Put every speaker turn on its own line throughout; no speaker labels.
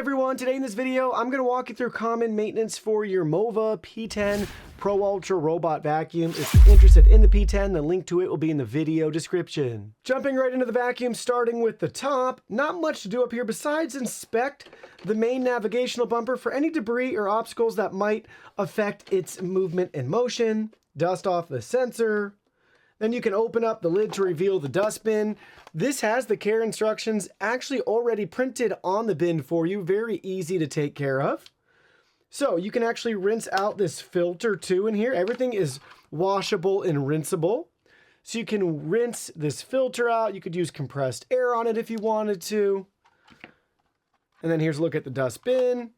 everyone, today in this video I'm going to walk you through common maintenance for your Mova P10 Pro Ultra robot vacuum. If you're interested in the P10, the link to it will be in the video description. Jumping right into the vacuum, starting with the top, not much to do up here besides inspect the main navigational bumper for any debris or obstacles that might affect its movement and motion. Dust off the sensor. Then you can open up the lid to reveal the dust bin. This has the care instructions actually already printed on the bin for you. Very easy to take care of. So you can actually rinse out this filter too in here. Everything is washable and rinsable. So you can rinse this filter out. You could use compressed air on it if you wanted to. And then here's a look at the dust bin.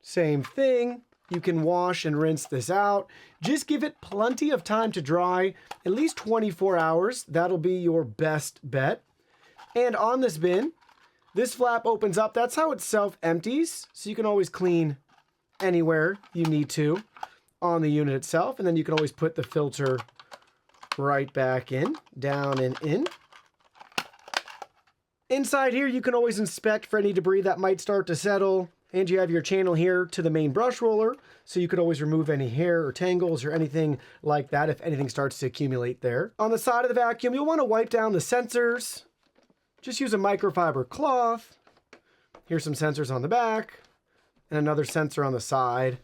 Same thing. You can wash and rinse this out. Just give it plenty of time to dry, at least 24 hours. That'll be your best bet. And on this bin, this flap opens up. That's how it self-empties. So you can always clean anywhere you need to on the unit itself. And then you can always put the filter right back in, down and in. Inside here, you can always inspect for any debris that might start to settle. And you have your channel here to the main brush roller, so you could always remove any hair or tangles or anything like that if anything starts to accumulate there. On the side of the vacuum, you'll want to wipe down the sensors. Just use a microfiber cloth. Here's some sensors on the back and another sensor on the side.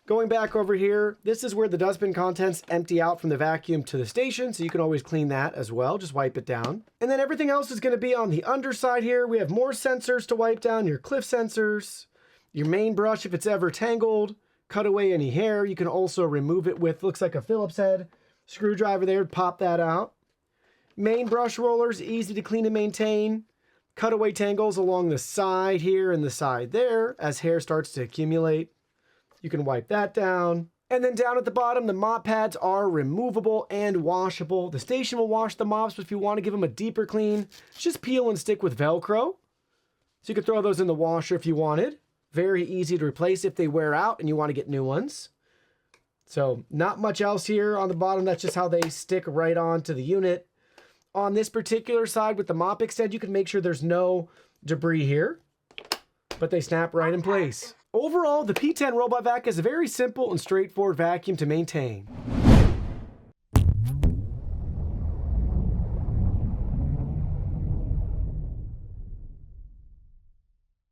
Going back over here, this is where the dustbin contents empty out from the vacuum to the station, so you can always clean that as well. Just wipe it down. And then everything else is going to be on the underside here. We have more sensors to wipe down, your cliff sensors, your main brush if it's ever tangled, cut away any hair. You can also remove it with, looks like a Phillips head screwdriver there, pop that out. Main brush rollers, easy to clean and maintain. Cut away tangles along the side here and the side there as hair starts to accumulate. You can wipe that down. And then down at the bottom, the mop pads are removable and washable. The station will wash the mops, but if you want to give them a deeper clean, just peel and stick with Velcro. So you could throw those in the washer if you wanted. Very easy to replace if they wear out and you want to get new ones. So not much else here on the bottom. That's just how they stick right onto the unit. On this particular side with the mop extend, you can make sure there's no debris here, but they snap right in place. Overall, the P10 Robot Vac is a very simple and straightforward vacuum to maintain.